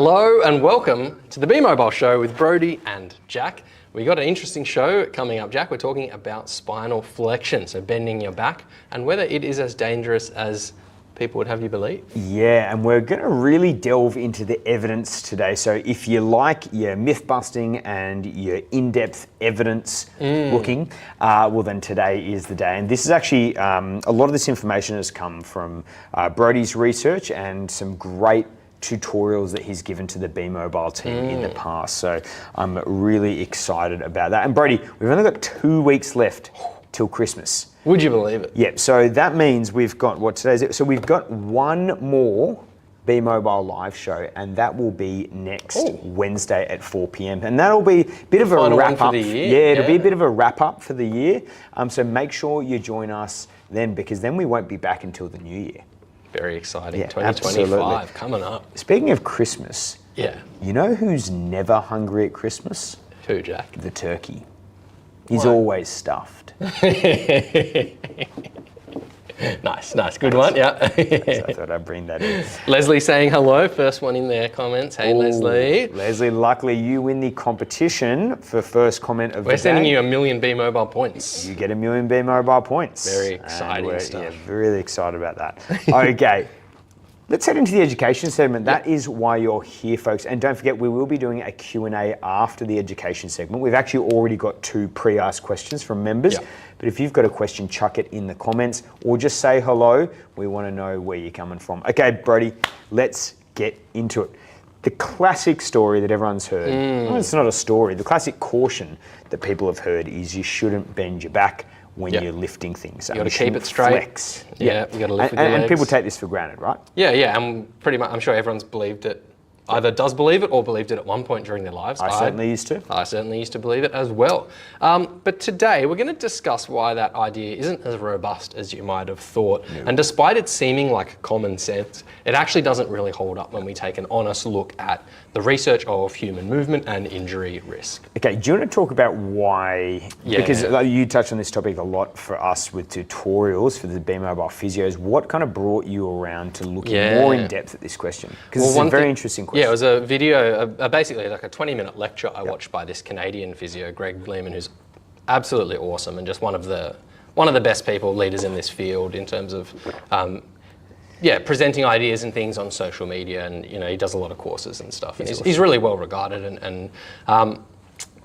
Hello and welcome to the Be Mobile Show with Brody and Jack. We got an interesting show coming up, Jack. We're talking about spinal flexion, so bending your back, and whether it is as dangerous as people would have you believe. Yeah, and we're going to really delve into the evidence today. So if you like your myth busting and your in-depth evidence looking, well then today is the day. And this is actually, a lot of this information has come from Brody's research and some great tutorials that he's given to the Be Mobile team in the past. So I'm really excited about that. And Brody, we've only got 2 weeks left till Christmas. Would you believe it? Yep, so that means we've got, what today's it? So we've got one more Be Mobile live show, and that will be next Wednesday at 4 p.m. And that'll be a bit of a wrap up. Yeah, it'll be a bit of a wrap up for the year. So make sure you join us then, because then we won't be back until the new year. Very exciting. Yeah, 2025 absolutely. coming up. Speaking of Christmas, you know who's never hungry at Christmas? Who, Jack? The turkey. He's always stuffed. Nice, good one, yeah. So I thought I'd bring that in. Leslie saying hello, first one in their comments. Hey, Leslie. Leslie, luckily you win the competition for first comment of the day. We're sending you 1 million Be Mobile points. You get 1 million Be Mobile points. Very exciting stuff. Yeah, really excited about that. Okay. Let's head into the education segment. That is why you're here, folks. And don't forget, we will be doing a Q&A after the education segment. We've actually already got 2 pre-asked questions from members. But if you've got a question, chuck it in the comments or just say hello. We want to know where you're coming from. Okay, Brody, let's get into it. The classic story that everyone's heard, well, it's not a story, the classic caution that people have heard is you shouldn't bend your back when you're lifting things. You got to keep it straight. Flex. Yeah, you got to lift with your legs. And people take this for granted, right? Yeah, and pretty much, I'm sure everyone's believed it, either does believe it or believed it at one point during their lives. I certainly used to. I certainly used to believe it as well. But today we're going to discuss why that idea isn't as robust as you might have thought. No. And despite it seeming like common sense, it actually doesn't really hold up when we take an honest look at the research of human movement and injury risk. Okay, do you want to talk about why? Because you touched on this topic a lot for us with tutorials for the Be Mobile physios. What kind of brought you around to looking more in depth at this question? Because it's a very interesting question. Yeah, it was a video, basically like a 20-minute lecture I watched by this Canadian physio, Greg Lehman, who's absolutely awesome and just one of the best people, leaders in this field in terms of presenting ideas and things on social media, and he does a lot of courses and stuff. And he's really well regarded, and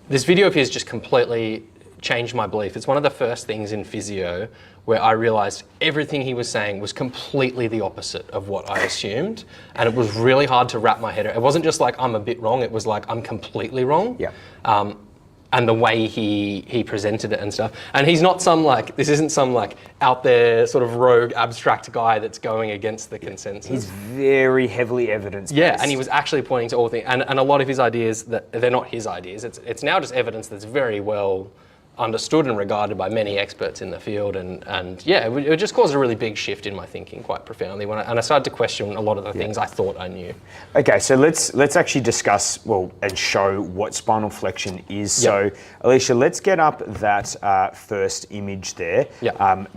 this video of his just completely changed my belief. It's one of the first things in physio where I realized everything he was saying was completely the opposite of what I assumed, and it was really hard to wrap my head around. It wasn't just like I'm a bit wrong, it was like I'm completely wrong. And the way he presented it and stuff. And he's not this isn't some out there sort of rogue abstract guy that's going against the consensus. He's very heavily evidence-based. Yeah, and he was actually pointing to all things, and a lot of his ideas, that they're not his ideas, it's now just evidence that's very well understood and regarded by many experts in the field, and it just caused a really big shift in my thinking quite profoundly and I started to question a lot of the things I thought I knew. Okay, so let's actually discuss and show what spinal flexion is. So Alicia, let's get up that first image there.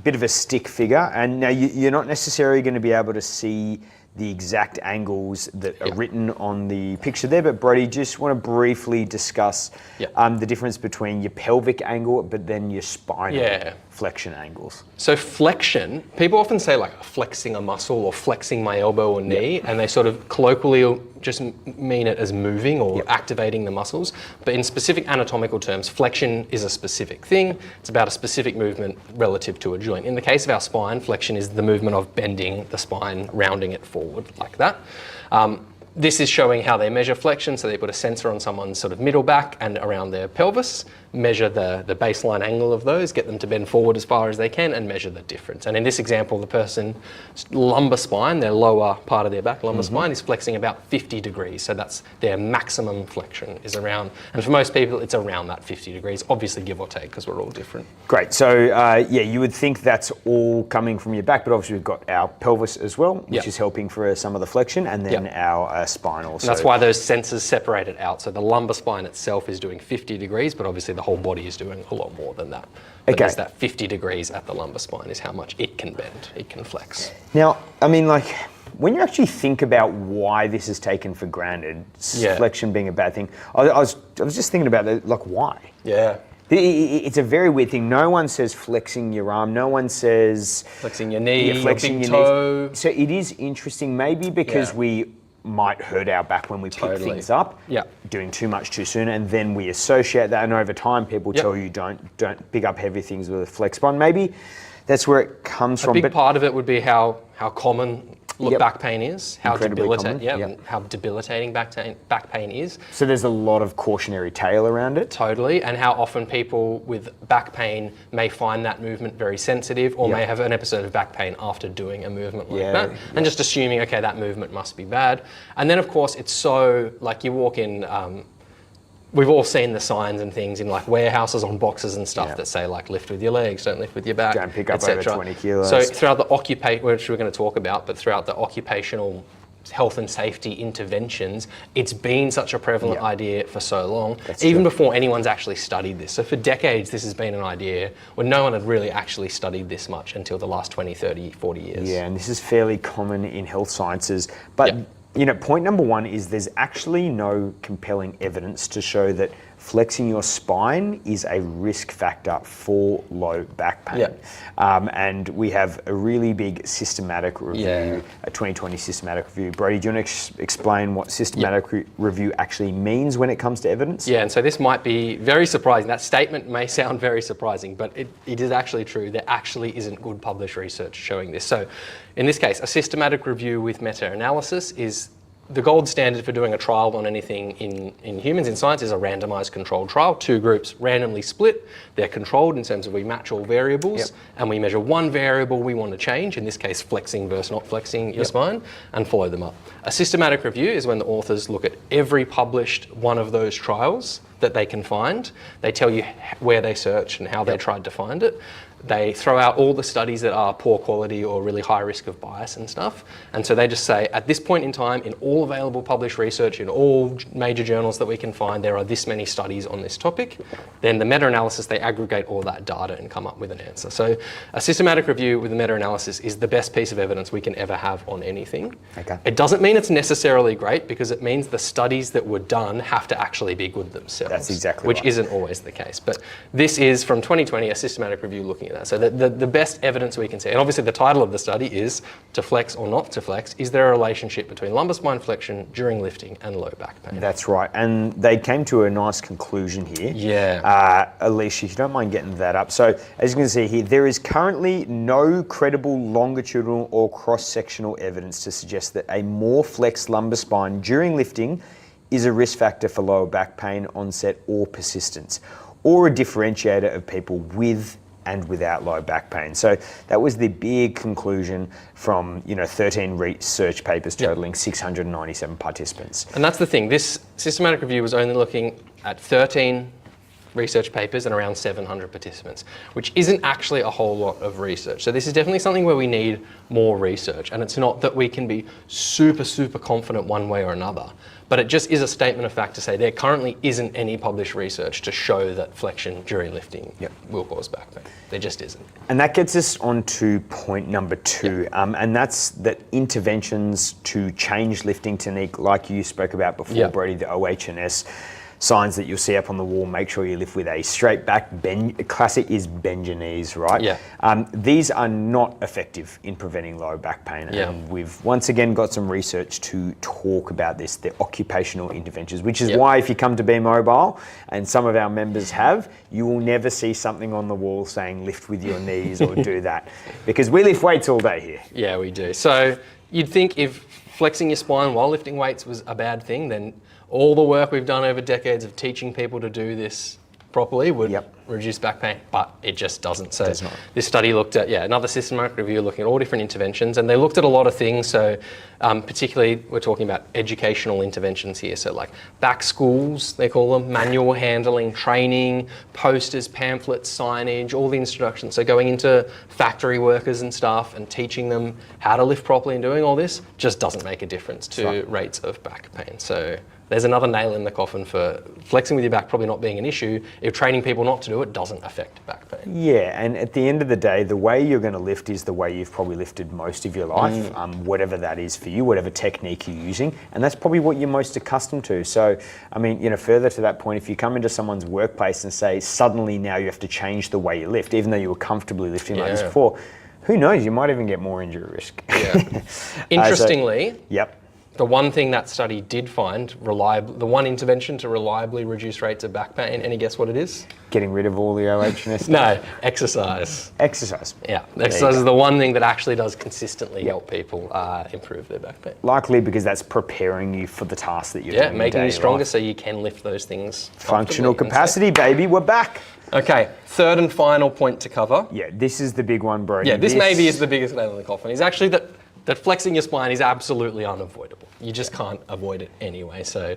Bit of a stick figure, and now you're not necessarily going to be able to see the exact angles that are written on the picture there, but Brody, just want to briefly discuss the difference between your pelvic angle but then your spinal flexion angles. So flexion, people often say like flexing a muscle or flexing my elbow or knee, and they sort of colloquially just mean it as moving or activating the muscles. But in specific anatomical terms, flexion is a specific thing. It's about a specific movement relative to a joint. In the case of our spine, flexion is the movement of bending the spine, rounding it forward like that. This is showing how they measure flexion. So they put a sensor on someone's sort of middle back and around their pelvis, measure the baseline angle of those, get them to bend forward as far as they can, and measure the difference. And in this example, the person's lumbar spine, their lower part of their back, lumbar spine, is flexing about 50 degrees. So that's their maximum flexion is around. And for most people, it's around that 50 degrees, obviously give or take, because we're all different. Great. So you would think that's all coming from your back, but obviously we've got our pelvis as well, which is helping for some of the flexion, and then our spinal. And that's why those sensors separate it out. So the lumbar spine itself is doing 50 degrees, but obviously the whole body is doing a lot more than that. But there's that 50 degrees at the lumbar spine is how much it can bend, it can flex. Now, I mean, when you actually think about why this is taken for granted, flexion being a bad thing, I was just thinking about that, like why? Yeah. It's a very weird thing. No one says flexing your arm. No one says flexing your knee, flexing your big your toe. Knees. So it is interesting, maybe because we might hurt our back when we pick things up, doing too much too soon, and then we associate that. And over time, people tell you don't pick up heavy things with a flex spine. Maybe that's where it comes from. A big part of it would be how common back pain is, how how debilitating back pain is. So there's a lot of cautionary tale around it. Totally, and how often people with back pain may find that movement very sensitive, or may have an episode of back pain after doing a movement like that, and just assuming, okay, that movement must be bad. And then of course it's so, like you walk in, we've all seen the signs and things in like warehouses on boxes and stuff that say like lift with your legs, don't lift with your back, don't pick up over 20 kilos. So throughout the occupation, which we're going to talk about, but throughout the occupational health and safety interventions, it's been such a prevalent idea for so long, even before anyone's actually studied this. So for decades, this has been an idea when no one had really actually studied this much until the last 20, 30, 40 years. Yeah, and this is fairly common in health sciences, but you know, point number one is there's actually no compelling evidence to show that flexing your spine is a risk factor for low back pain. And we have a really big systematic review, a 2020 systematic review. Brody, do you want to explain what systematic review actually means when it comes to evidence? Yeah, and so this might be very surprising. That statement may sound very surprising, but it is actually true. There actually isn't good published research showing this. So in this case, a systematic review with meta-analysis is the gold standard for doing a trial on anything in humans in science is a randomized controlled trial. Two groups randomly split. They're controlled in terms of we match all variables and we measure one variable we want to change, in this case flexing versus not flexing your spine, and follow them up. A systematic review is when the authors look at every published one of those trials that they can find. They tell you where they searched and how they tried to find it. They throw out all the studies that are poor quality or really high risk of bias and stuff. And so they just say, at this point in time, in all available published research, in all major journals that we can find, there are this many studies on this topic. Then the meta-analysis, they aggregate all that data and come up with an answer. So a systematic review with a meta-analysis is the best piece of evidence we can ever have on anything. It doesn't mean it's necessarily great, because it means the studies that were done have to actually be good themselves. That's exactly which isn't always the case. But this is, from 2020, a systematic review looking at that. So the best evidence we can see, and obviously the title of the study is to flex or not to flex, is there a relationship between lumbar spine flexion during lifting and low back pain? That's right, and they came to a nice conclusion here. Alicia, if you don't mind getting that up. So as you can see here, there is currently no credible longitudinal or cross-sectional evidence to suggest that a more flexed lumbar spine during lifting is a risk factor for lower back pain onset or persistence, or a differentiator of people with and without low back pain. So that was the big conclusion from 13 research papers totaling 697 participants. And that's the thing, this systematic review was only looking at 13 research papers and around 700 participants, which isn't actually a whole lot of research. So this is definitely something where we need more research, and it's not that we can be super, super confident one way or another, but it just is a statement of fact to say there currently isn't any published research to show that flexion during lifting will cause back pain. There just isn't. And that gets us on to point number two, and that's that interventions to change lifting technique, like you spoke about before, Brody, the OH&S signs that you'll see up on the wall. Make sure you lift with a straight back bend. Classic is bend your knees, right? These are not effective in preventing low back pain. And we've once again got some research to talk about this, the occupational interventions, which is why if you come to Be Mobile, and some of our members have, you will never see something on the wall saying lift with your knees or do that, because we lift weights all day here. Yeah, we do. So you'd think if flexing your spine while lifting weights was a bad thing, then all the work we've done over decades of teaching people to do this properly would reduce back pain, but it just doesn't. So this study looked at, another systematic review looking at all different interventions, and they looked at a lot of things. So particularly we're talking about educational interventions here. So like back schools, they call them, manual handling, training, posters, pamphlets, signage, all the instructions. So going into factory workers and stuff and teaching them how to lift properly and doing all this just doesn't make a difference to rates of back pain. So there's another nail in the coffin for flexing with your back probably not being an issue if training people not to do it doesn't affect back pain. Yeah, and at the end of the day, the way you're going to lift is the way you've probably lifted most of your life, whatever that is for you, whatever technique you're using, and that's probably what you're most accustomed to. So, I mean, further to that point, if you come into someone's workplace and say, suddenly now you have to change the way you lift, even though you were comfortably lifting like this before, who knows, you might even get more injury risk. Yeah. Interestingly, yep. The one thing that study did find the one intervention to reliably reduce rates of back pain, any guess what it is? Getting rid of all the OH&S stuff? No, exercise. Exercise. Yeah, exercise is the one thing that actually does consistently help people improve their back pain. Likely because that's preparing you for the task that you're doing. Yeah, making you stronger so you can lift those things. Functional capacity, baby, we're back. Okay, third and final point to cover. Yeah, this is the big one, Brody. Yeah, this maybe is the biggest nail in the coffin. Is actually that flexing your spine is absolutely unavoidable. You just can't avoid it anyway, so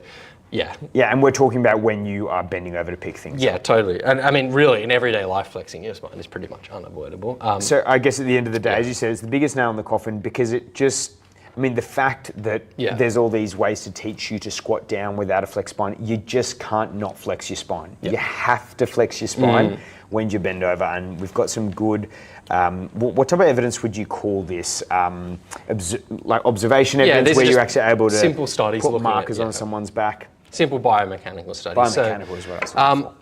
yeah. Yeah, and we're talking about when you are bending over to pick things Yeah, up. totally. And I mean, really, in everyday life, flexing your spine is pretty much unavoidable. So I guess at the end of the day, as you said, it's the biggest nail in the coffin because it just, I mean, the fact that there's all these ways to teach you to squat down without a flex spine, you just can't not flex your spine. You have to flex your spine when you bend over, and we've got some good, what type of evidence would you call this? Like observation evidence where you're actually able to simple studies put markers on someone's back? Simple biomechanical studies. Biomechanical is what I was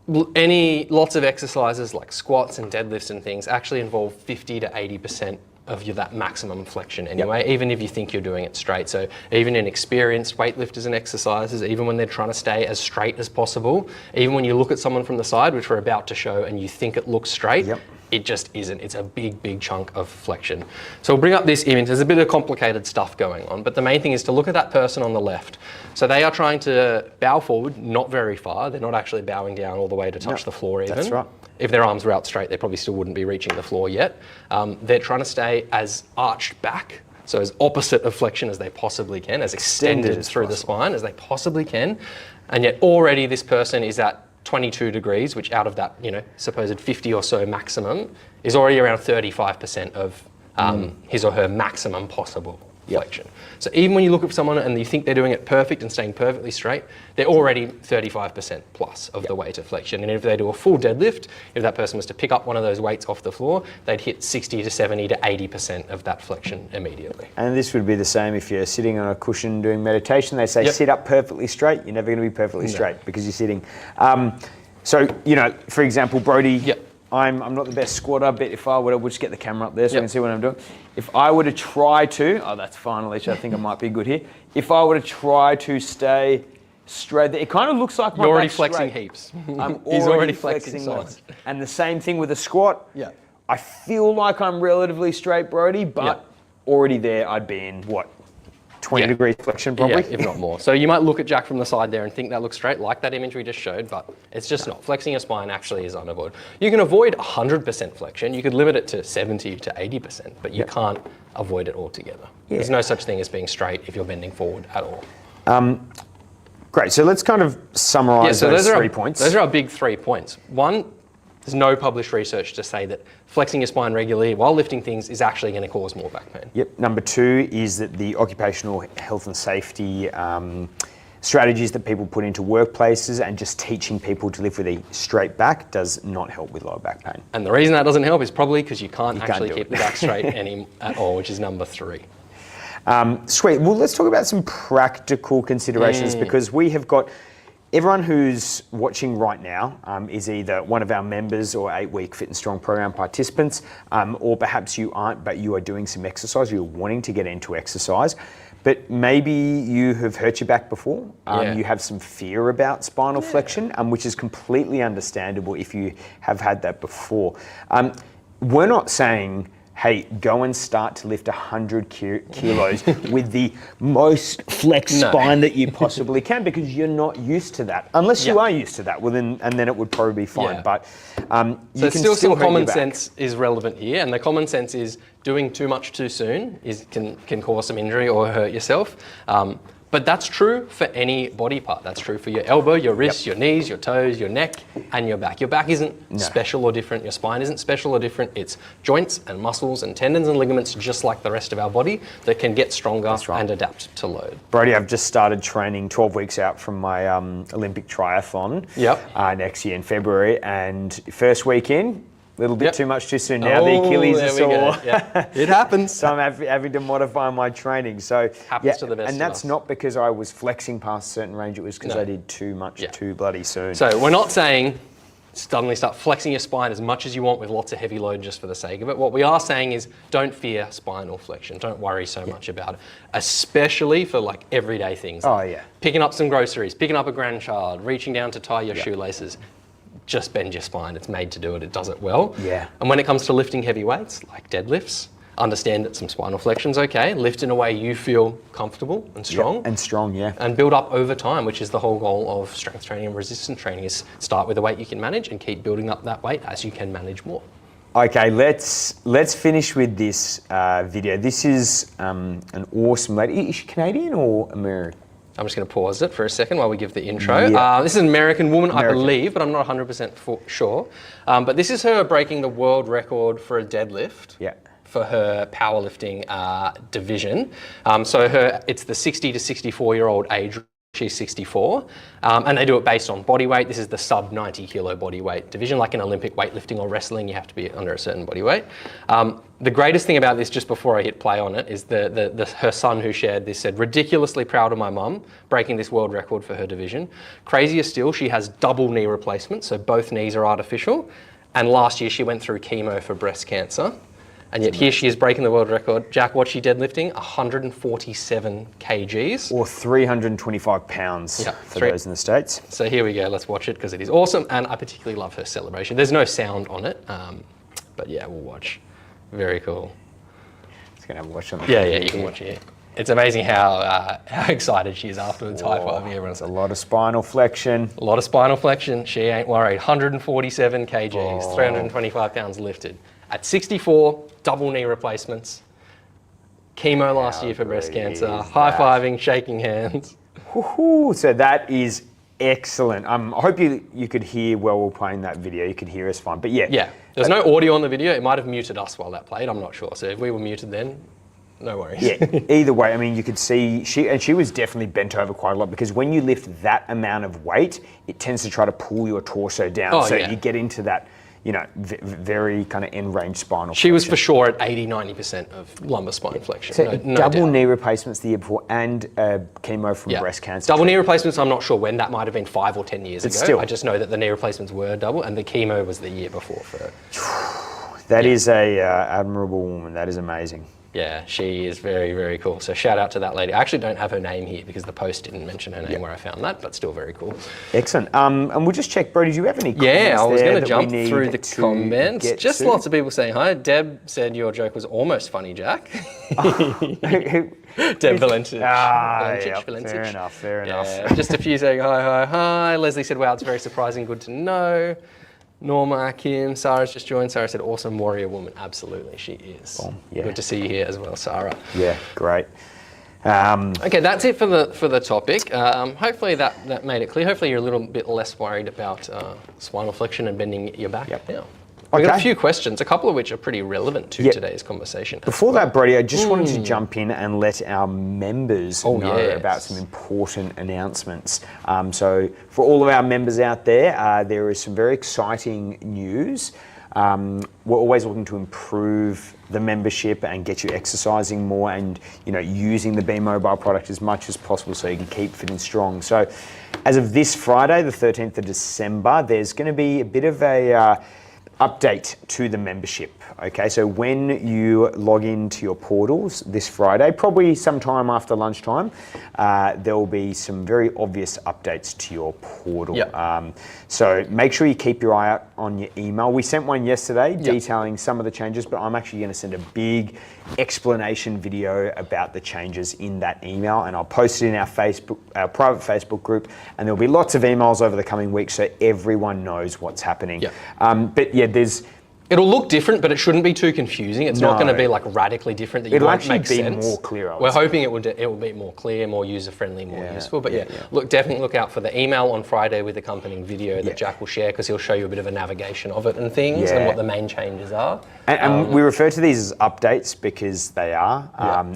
looking for. Lots of exercises like squats and deadlifts and things actually involve 50 to 80% of that maximum flexion anyway, even if you think you're doing it straight. So even in experienced weightlifters and exercises, even when they're trying to stay as straight as possible, even when you look at someone from the side, which we're about to show, and you think it looks straight, it just isn't. It's a big, big chunk of flexion. So we'll bring up this image. There's a bit of complicated stuff going on, but the main thing is to look at that person on the left. So they are trying to bow forward, not very far. They're not actually bowing down all the way to touch the floor even. That's right. If their arms were out straight, they probably still wouldn't be reaching the floor yet. They're trying to stay as arched back, so as opposite of flexion as they possibly can, as extended through the spine as they possibly can. And yet already this person is at 22 degrees, which out of that, supposed 50 or so maximum is already around 35% of his or her maximum possible flexion. So even when you look at someone and you think they're doing it perfect and staying perfectly straight, they're already 35% plus of the way to flexion. And if they do a full deadlift, if that person was to pick up one of those weights off the floor, they'd hit 60 to 70 to 80% of that flexion immediately. And this would be the same if you're sitting on a cushion doing meditation. They say sit up perfectly straight. You're never going to be perfectly straight because you're sitting. So, for example, Brody, I'm not the best squatter, but if I were to, we'll just get the camera up there so we can see what I'm doing. If I were to try to, that's fine, Alicia, I think I might be good here. If I were to try to stay straight, it kind of looks like my You're already back's flexing straight. heaps. I'm He's already flexing lots. And the same thing with a squat. Yeah. I feel like I'm relatively straight, Brody, but already there I'd be in, 20 degrees flexion probably? Yeah, if not more. So you might look at Jack from the side there and think that looks straight, like that image we just showed, but it's just not. Flexing your spine actually is unavoidable. You can avoid 100% flexion. You could limit it to 70 to 80%, but you can't avoid it altogether. There's no such thing as being straight if you're bending forward at all. Great, so let's kind of summarize those 3 points. Those are our big 3 points. One, there's no published research to say that flexing your spine regularly while lifting things is actually going to cause more back pain. Yep. Number 2 is that the occupational health and safety strategies that people put into workplaces and just teaching people to live with a straight back does not help with lower back pain. And the reason that doesn't help is probably because you can't actually keep the back straight at all, which is number 3. Sweet. Well, let's talk about some practical considerations because we have got everyone who's watching right now is either one of our members or 8-week Fit and Strong program participants, or perhaps you aren't, but you are doing some exercise, you're wanting to get into exercise, but maybe you have hurt your back before, you have some fear about spinal flexion, which is completely understandable if you have had that before. We're not saying, hey, go and start to lift 100 kilos with the most flexed spine that you possibly can, because you're not used to that. Unless you are used to that, well then it would probably be fine. Yeah. But so you can still still some hurt common your back. sense is relevant here, and the common sense is doing too much too soon can cause some injury or hurt yourself. But that's true for any body part. That's true for your elbow, your wrists, your knees, your toes, your neck, and your back. Your back isn't special or different. Your spine isn't special or different. It's joints and muscles and tendons and ligaments, just like the rest of our body, that can get stronger and adapt to load. Brody, I've just started training 12 weeks out from my Olympic triathlon next year in February. And first week in, a little bit too much too soon. Now the Achilles is sore. It happens. So I'm having to modify my training. So happens to the best and that's not because I was flexing past a certain range. It was because I did too much too bloody soon. So we're not saying suddenly start flexing your spine as much as you want with lots of heavy load just for the sake of it. What we are saying is don't fear spinal flexion. Don't worry so much about it, especially for like everyday things. Picking up some groceries, picking up a grandchild, reaching down to tie your shoelaces. Just bend your spine. It's made to do it. It does it well. And when it comes to lifting heavy weights, like deadlifts, understand that some spinal flexion's okay. Lift in a way you feel comfortable and strong. And build up over time, which is the whole goal of strength training and resistance training, is start with a weight you can manage and keep building up that weight as you can manage more. Okay, let's finish with this video. This is an awesome lady. Is she Canadian or American? I'm just going to pause it for a second while we give the intro. This is an American woman, I believe, but I'm not 100% sure. But this is her breaking the world record for a deadlift for her powerlifting division. It's the 60 to 64-year-old age. She's 64, and they do it based on body weight. This is the sub 90 kilo body weight division. Like in Olympic weightlifting or wrestling, you have to be under a certain body weight. The greatest thing about this, just before I hit play on it, is her son who shared this said, ridiculously proud of my mum breaking this world record for her division. Crazier still, she has double knee replacements, so both knees are artificial. And last year she went through chemo for breast cancer. And yet here she is breaking the world record. Jack, what's she deadlifting? 147 kgs. Or 325 pounds for those in the States. So here we go, let's watch it because it is awesome. And I particularly love her celebration. There's no sound on it, but yeah, we'll watch. Very cool. It's going to have a watch on the Yeah, you can watch it. It's amazing how excited she is afterwards. High five. Everyone's a lot of spinal flexion. A lot of spinal flexion. She ain't worried. 147 kgs, 325 pounds lifted. At 64, double knee replacements, chemo last year for breast cancer, high-fiving, shaking hands. So that is excellent. I hope you could hear while we're playing that video. You could hear us fine, but there's no audio on the video. It might have muted us while that played. I'm not sure. So if we were muted then, no worries. Either way, I mean, you could see she was definitely bent over quite a lot, because when you lift that amount of weight, it tends to try to pull your torso down. You get into that, very kind of end range spinal flexion. She was for sure at 80-90% of lumbar spine flexion. So double knee replacements the year before and chemo from breast cancer. Double knee replacements, I'm not sure when. That might have been 5 or 10 years ago. Still, I just know that the knee replacements were double and the chemo was the year before for her. That is a admirable woman. That is amazing. Yeah, she is very, very cool. So shout out to that lady. I actually don't have her name here because the post didn't mention her name where I found that, but still very cool. Excellent. And we'll just check, Brody, do you have any comments? Yeah, I was going to jump through the comments. Just lots of people saying hi. Deb said your joke was almost funny, Jack. Deb Valenti. Fair enough. Just a few saying hi. Leslie said, wow, it's very surprising. Good to know. Norma Akim, Sarah's just joined. Sarah said, awesome warrior woman. Absolutely, she is. Good to see you here as well, Sarah. Yeah, great. Okay, that's it for the topic. Hopefully that made it clear. Hopefully you're a little bit less worried about spinal flexion and bending your back now. We've got a few questions, a couple of which are pretty relevant to today's conversation. Before that, Brody, I just wanted to jump in and let our members know about some important announcements. So for all of our members out there, there is some very exciting news. We're always looking to improve the membership and get you exercising more and using the Be Mobile product as much as possible so you can keep fit and strong. So as of this Friday, the 13th of December, there's going to be a bit of a update to the membership. Okay, so when you log into your portals this Friday, probably sometime after lunchtime, there will be some very obvious updates to your portal. So make sure you keep your eye out on your email. We sent one yesterday detailing some of the changes, but I'm actually going to send a big explanation video about the changes in that email, and I'll post it in our private Facebook group, and there'll be lots of emails over the coming weeks so everyone knows what's happening. But yeah, there's It'll look different, but it shouldn't be too confusing. It's not going to be like radically different that you won't make sense. It'll actually be more clear. We're hoping it will be more clear, more user-friendly, more useful. But definitely look out for the email on Friday with accompanying video that Jack will share, because he'll show you a bit of a navigation of it and things and what the main changes are. And we refer to these as updates because they are,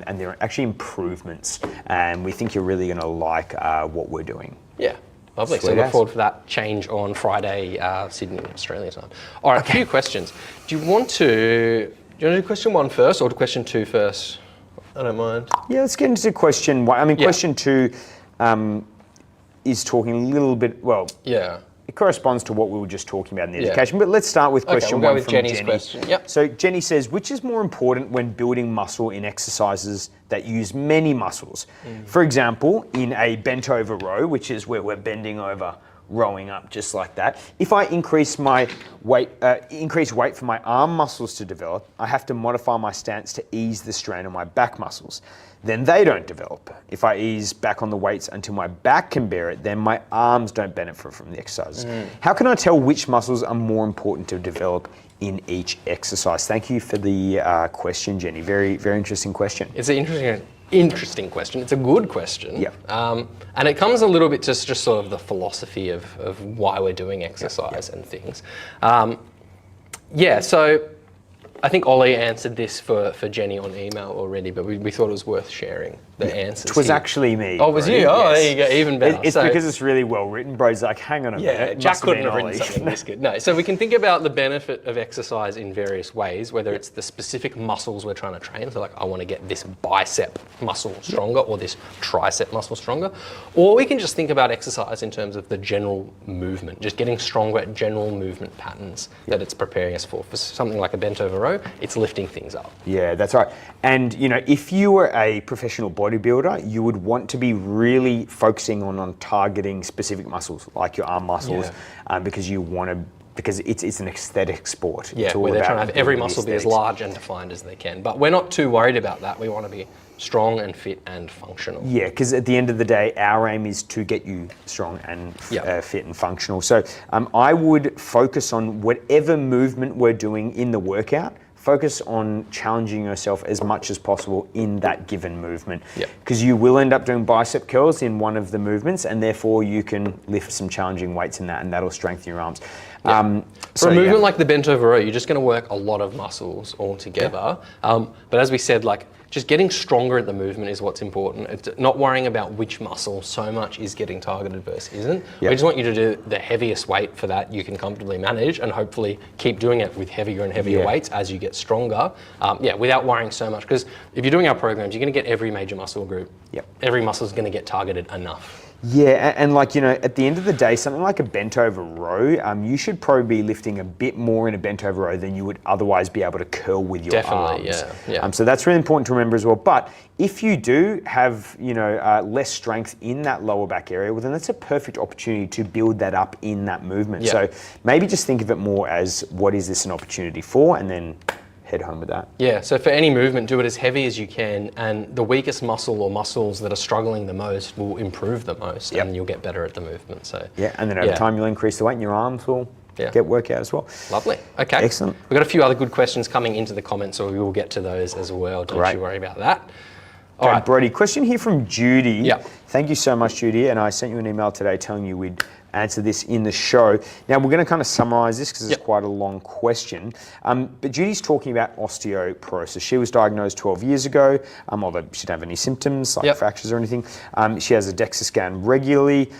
and they're actually improvements. And we think you're really going to like what we're doing. Yeah. Lovely. So look forward for that change on Friday, Sydney, Australia time. All right, a few questions. Do you want to do question 1 first or do question 2 first? I don't mind. Yeah, let's get into question 1. I mean, question 2 is talking a little bit, it corresponds to what we were just talking about in the education, but let's start with question 1 from Jenny's Jenny. Question. Yep. So Jenny says, which is more important when building muscle in exercises that use many muscles? For example, in a bent over row, which is where we're bending over, rowing up just like that. If I increase my weight, for my arm muscles to develop, I have to modify my stance to ease the strain on my back muscles. Then they don't develop. If I ease back on the weights until my back can bear it, then my arms don't benefit from the exercises. How can I tell which muscles are more important to develop in each exercise? Thank you for the question, Jenny. Very, very interesting question. It's an interesting question. It's a good question. Yeah. And it comes a little bit just sort of the philosophy of why we're doing exercise and things. So I think Ollie answered this for Jenny on email already, but we thought it was worth sharing the answers. It was actually me. Oh, it was you? Oh, there you go, even better. It's because it's really well written. Bro's like, hang on a minute. Jack couldn't have written something this good. No, so we can think about the benefit of exercise in various ways, whether it's the specific muscles we're trying to train, so like I want to get this bicep muscle stronger or this tricep muscle stronger, or we can just think about exercise in terms of the general movement, just getting stronger at general movement patterns that it's preparing us for. For something like a bent over row, it's lifting things up. Yeah, that's right. And if you were a professional bodybuilder, you would want to be really focusing on targeting specific muscles, like your arm muscles, because you want to. Because it's an aesthetic sport. Yeah, where they're trying to have every muscle be as large and defined as they can. But we're not too worried about that. We want to be strong and fit and functional. Yeah, because at the end of the day, our aim is to get you strong and fit and functional. So I would focus on whatever movement we're doing in the workout. Focus on challenging yourself as much as possible in that given movement. Because you will end up doing bicep curls in one of the movements, and therefore you can lift some challenging weights in that, and that'll strengthen your arms. For a movement like the bent over row, you're just going to work a lot of muscles all together. But as we said, just getting stronger at the movement is what's important. It's not worrying about which muscle so much is getting targeted versus isn't. We just want you to do the heaviest weight for that you can comfortably manage, and hopefully keep doing it with heavier and heavier weights as you get stronger. Without worrying so much. Because if you're doing our programs, you're going to get every major muscle group. Every muscle is going to get targeted enough. Yeah, and at the end of the day, something like a bent over row, you should probably be lifting a bit more in a bent over row than you would otherwise be able to curl with your arms. So that's really important to remember as well. But if you do have, less strength in that lower back area, well, then that's a perfect opportunity to build that up in that movement. So maybe just think of it more as what is this an opportunity for, and then head home with that. Yeah, so for any movement, do it as heavy as you can, and the weakest muscle or muscles that are struggling the most will improve the most, and you'll get better at the movement. So and then over time you'll increase the weight and your arms will get workout as well. Lovely. Okay. Excellent. We've got a few other good questions coming into the comments, so we will get to those as well. Don't you worry about that. All right, Brody, question here from Judy. Thank you so much, Judy, and I sent you an email today telling you we'd answer this in the show. Now, we're going to kind of summarize this because it's quite a long question. But Judy's talking about osteoporosis. She was diagnosed 12 years ago, although she didn't have any symptoms like fractures or anything. She has a DEXA scan regularly.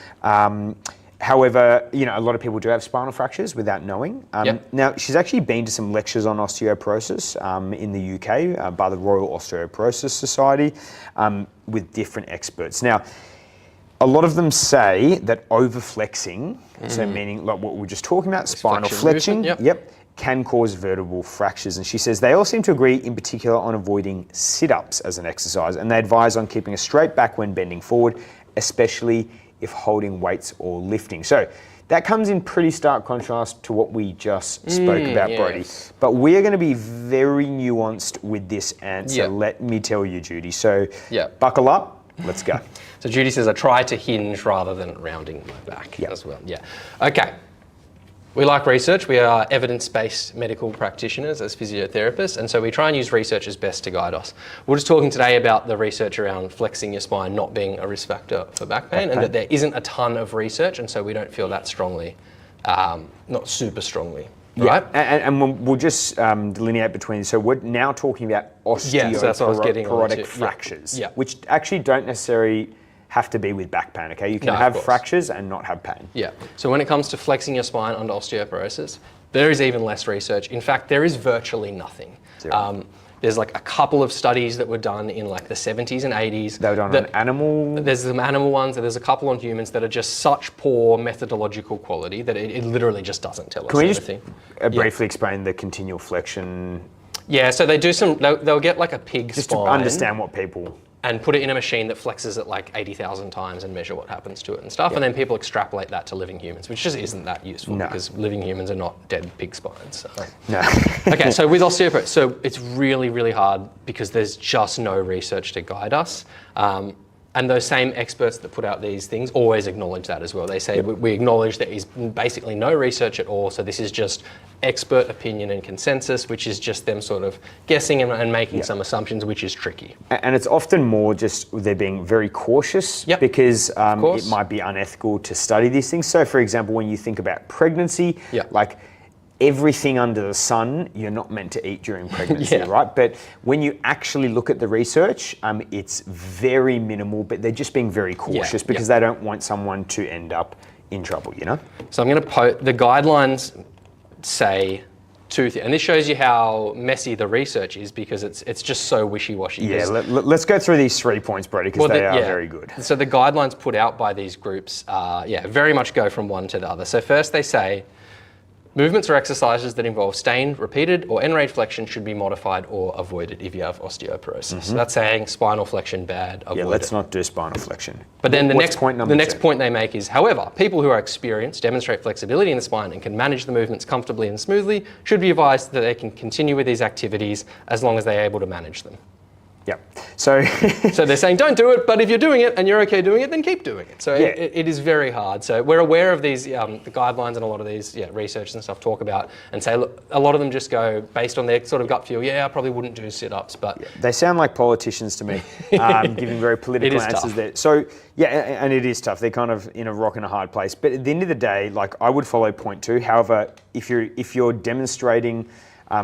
However, a lot of people do have spinal fractures without knowing. Now, she's actually been to some lectures on osteoporosis in the UK by the Royal Osteoporosis Society with different experts. Now, a lot of them say that overflexing, so meaning like what we were just talking about, spinal flexion, can cause vertebral fractures. And she says they all seem to agree in particular on avoiding sit-ups as an exercise, and they advise on keeping a straight back when bending forward, especially if holding weights or lifting. So that comes in pretty stark contrast to what we just spoke about, Brody. But we are going to be very nuanced with this answer, let me tell you, Judy. So buckle up, let's go. So Judy says, I try to hinge rather than rounding my back as well. Okay. We like research. We are evidence-based medical practitioners as physiotherapists, and so we try and use research as best to guide us. We're just talking today about the research around flexing your spine not being a risk factor for back pain, and that there isn't a ton of research, and so we don't feel that strongly, not super strongly. Right? Yeah, and we'll just delineate between. So we're now talking about osteoporotic fractures, which actually don't necessarily have to be with back pain, okay? You can have fractures and not have pain. Yeah, so when it comes to flexing your spine under osteoporosis, there is even less research. In fact, there is virtually nothing. There's like a couple of studies that were done in like the 70s and 80s. They were done on animal? There's some animal ones, and there's a couple on humans that are just such poor methodological quality that it literally just doesn't tell us anything. Can we just briefly explain the continual flexion? Yeah, so they do they'll get like a pig spine. Just to understand what people... And put it in a machine that flexes it like 80,000 times and measure what happens to it and stuff. And then people extrapolate that to living humans, which just isn't that useful because living humans are not dead pig spines. So. No. Okay, so with osteoporosis, so it's really, really hard because there's just no research to guide us. And those same experts that put out these things always acknowledge that as well. They say, we acknowledge that there's basically no research at all, so this is just expert opinion and consensus, which is just them sort of guessing and making some assumptions, which is tricky. And it's often more just they're being very cautious because it might be unethical to study these things. So for example, when you think about pregnancy, like everything under the sun, you're not meant to eat during pregnancy, right? But when you actually look at the research, it's very minimal, but they're just being very cautious because they don't want someone to end up in trouble, you know? So I'm going to the guidelines say two things, and this shows you how messy the research is because it's just so wishy-washy. Yeah, let's go through these 3 points, Brody, because they are very good. So the guidelines put out by these groups, very much go from one to the other. So first they say, movements or exercises that involve sustained, repeated, or end-range flexion should be modified or avoided if you have osteoporosis. So that's saying spinal flexion bad, avoid it. Let's not do spinal flexion. But then the next point they make is, however, people who are experienced, demonstrate flexibility in the spine and can manage the movements comfortably and smoothly should be advised that they can continue with these activities as long as they're able to manage them. Yeah. So they're saying don't do it, but if you're doing it and you're okay doing it, then keep doing it. So it is very hard. So we're aware of these the guidelines, and a lot of these research and stuff talk about and say, look, a lot of them just go based on their sort of gut feel. Yeah, I probably wouldn't do sit-ups, but they sound like politicians to me, giving very political answers there. So and it is tough. They're kind of in a rock and a hard place. But at the end of the day, like I would follow point 2. However, if you're demonstrating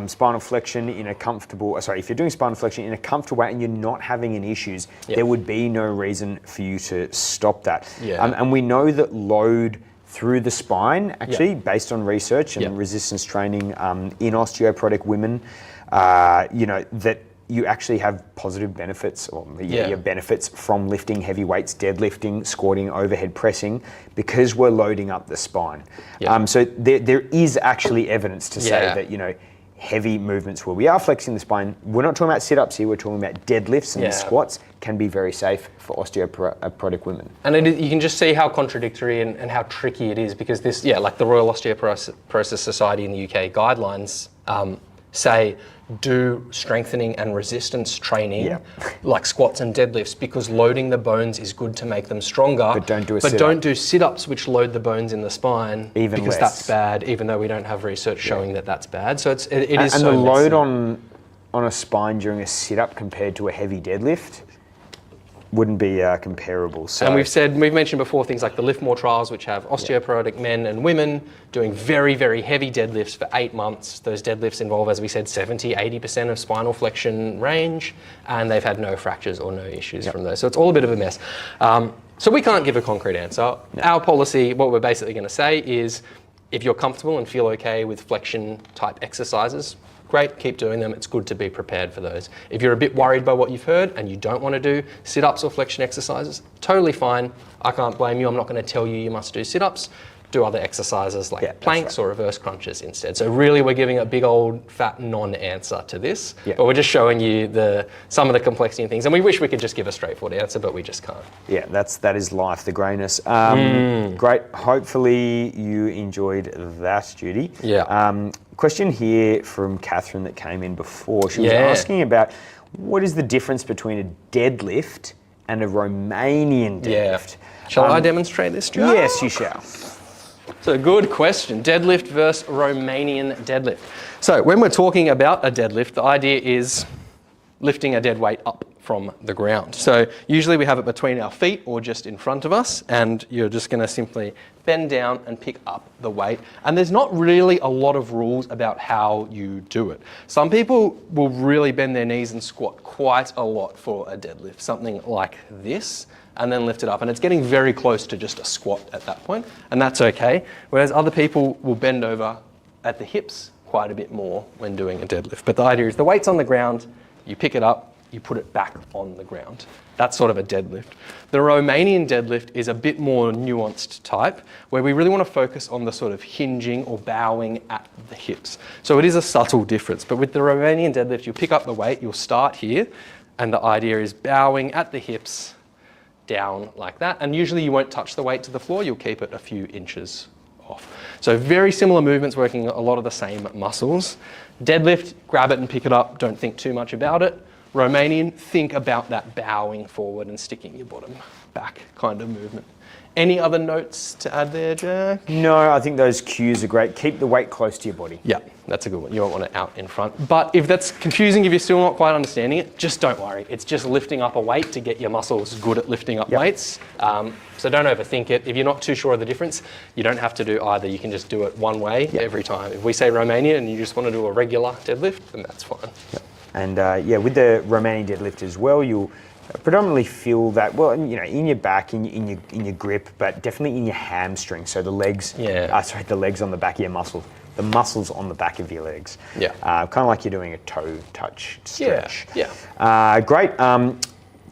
spinal flexion in a comfortable, if you're doing spinal flexion in a comfortable way and you're not having any issues, there would be no reason for you to stop that. And we know that load through the spine, actually, based on research and resistance training in osteoporotic women, that you actually have positive benefits or benefits from lifting heavy weights, deadlifting, squatting, overhead pressing, because we're loading up the spine. So there is actually evidence to say that, heavy movements where we are flexing the spine, we're not talking about sit-ups here, we're talking about deadlifts and squats, can be very safe for osteoporotic women. And you can just see how contradictory and how tricky it is because this, like the Royal Osteoporosis Society in the UK guidelines say do strengthening and resistance training like squats and deadlifts because loading the bones is good to make them stronger. But don't do don't do sit-ups which load the bones in the spine because that's bad, even though we don't have research showing that that's bad. So it is and so the load messy. on a spine during a sit-up compared to a heavy deadlift wouldn't be comparable. So. And we've mentioned before things like the Lift More trials, which have osteoporotic men and women doing very, very heavy deadlifts for 8 months. Those deadlifts involve, as we said, 70-80% of spinal flexion range, and they've had no fractures or no issues from those. So it's all a bit of a mess. So we can't give a concrete answer. Our policy, what we're basically going to say is, if you're comfortable and feel okay with flexion type exercises, great, keep doing them. It's good to be prepared for those. If you're a bit worried by what you've heard and you don't want to do sit-ups or flexion exercises, totally fine. I can't blame you. I'm not going to tell you must do sit-ups. Do other exercises like planks or reverse crunches instead. So really we're giving a big old fat non-answer to this, but we're just showing you some of the complexity and things. And we wish we could just give a straightforward answer, but we just can't. Yeah, that is life, the greyness. Great. Hopefully you enjoyed that, Judy. Question here from Catherine that came in before. She was asking about what is the difference between a deadlift and a Romanian deadlift. Shall I demonstrate this, Stuart? Yes, you shall. So good question. Deadlift versus Romanian deadlift. So when we're talking about a deadlift, the idea is lifting a dead weight up from the ground. So usually we have it between our feet or just in front of us, and you're just going to simply bend down and pick up the weight. And there's not really a lot of rules about how you do it. Some people will really bend their knees and squat quite a lot for a deadlift, something like this, and then lift it up. And it's getting very close to just a squat at that point, and that's okay. Whereas other people will bend over at the hips quite a bit more when doing a deadlift. But the idea is the weight's on the ground, you pick it up, you put it back on the ground. That's sort of a deadlift. The Romanian deadlift is a bit more nuanced type, where we really want to focus on the sort of hinging or bowing at the hips. So it is a subtle difference, but with the Romanian deadlift, you'll pick up the weight, you'll start here, and the idea is bowing at the hips, down like that, and usually you won't touch the weight to the floor, you'll keep it a few inches off. So very similar movements, working a lot of the same muscles. Deadlift, grab it and pick it up, don't think too much about it. Romanian, think about that bowing forward and sticking your bottom back kind of movement. Any other notes to add there, Jack? No, I think those cues are great. Keep the weight close to your body. Yeah, that's a good one. You don't want it out in front. But if that's confusing, if you're still not quite understanding it, just don't worry. It's just lifting up a weight to get your muscles good at lifting up weights. So don't overthink it. If you're not too sure of the difference, you don't have to do either. You can just do it one way every time. If we say Romanian and you just want to do a regular deadlift, then that's fine. Yep. And with the Romanian deadlift as well, you'll predominantly feel that, well, in your back, in your grip, but definitely in your hamstring. So the legs, the legs on the back of your muscles, the muscles on the back of your legs. Yeah. Kind of like you're doing a toe touch stretch. Yeah. Great.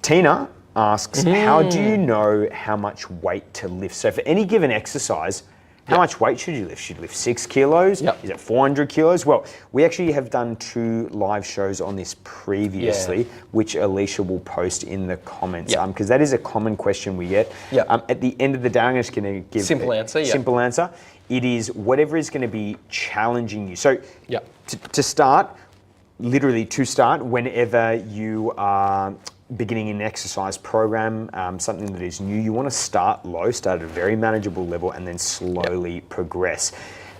Tina asks, how do you know how much weight to lift? So for any given exercise, how much weight should you lift? Should you lift 6 kilos? Yep. Is it 400 kilos? Well, we actually have done 2 live shows on this previously, which Alicia will post in the comments, because that is a common question we get. At the end of the day, I'm just going to give simple answer. Simple answer. It is whatever is going to be challenging you. So to start, whenever you are beginning an exercise program, something that is new, you want to start low, start at a very manageable level, and then slowly progress.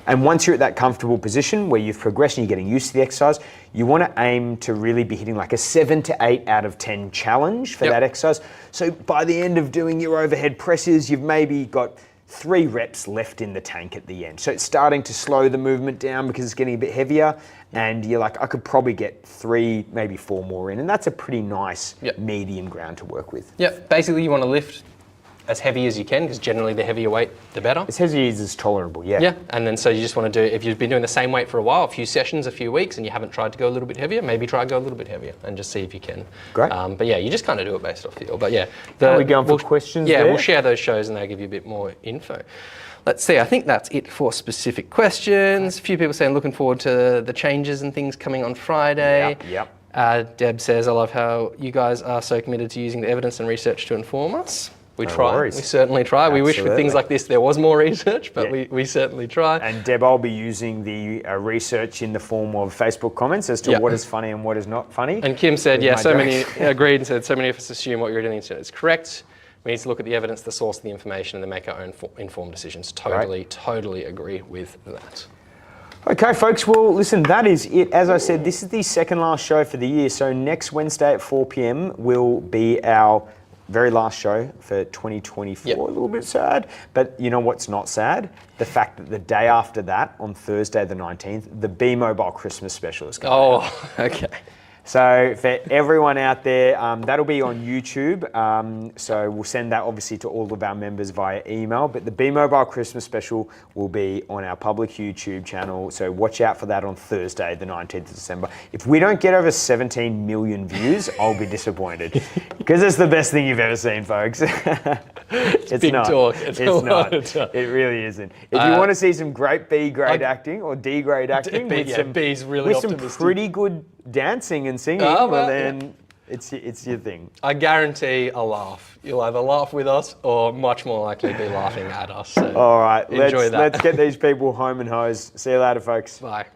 And once you're at that comfortable position where you've progressed and you're getting used to the exercise, you want to aim to really be hitting like a 7 to 8 out of 10 challenge for that exercise. So by the end of doing your overhead presses, you've maybe got 3 reps left in the tank at the end. So it's starting to slow the movement down because it's getting a bit heavier, and you're like, I could probably get 3, maybe 4 more in, and that's a pretty nice medium ground to work with. Basically you want to lift as heavy as you can, because generally the heavier weight, the better. As heavy as is tolerable, and then so you just want to do, if you've been doing the same weight for a while, a few sessions, a few weeks, and you haven't tried to go a little bit heavier, maybe try to go a little bit heavier and just see if you can. Great. But you just kind of do it based off feel. But are we going for questions there? We'll share those shows and they'll give you a bit more info. Let's see, I think that's it for specific questions. A few people saying looking forward to the changes and things coming on Friday. Deb says, I love how you guys are so committed to using the evidence and research to inform us. We try. We certainly try. Absolutely. We wish for things like this there was more research, but we certainly try. And Deb, I'll be using the research in the form of Facebook comments as to what is funny and what is not funny. And Kim said, many agreed and said, so many of us assume what you're doing is correct. We need to look at the evidence, the source of the information, and then make our own informed decisions. Totally agree with that. Okay, folks, well, listen, that is it. As I said, this is the second last show for the year. So next Wednesday at 4 p.m. will be our very last show for 2024. A little bit sad, but you know what's not sad? The fact that the day after that, on Thursday the 19th, the Be Mobile Christmas special is coming out. Okay. So for everyone out there, that'll be on YouTube. So we'll send that obviously to all of our members via email, but the Be Mobile Christmas special will be on our public YouTube channel. So watch out for that on Thursday, the 19th of December. If we don't get over 17 million views, I'll be disappointed, because it's the best thing you've ever seen, folks. It's big not. Talk. It's not. It really isn't. If you want to see some great B grade acting or D grade acting B's really with some pretty good dancing and singing, then it's your thing. I guarantee a laugh. You'll either laugh with us or much more likely be laughing at us. So all right, enjoy let's get these people home and hose. See you later, folks. Bye.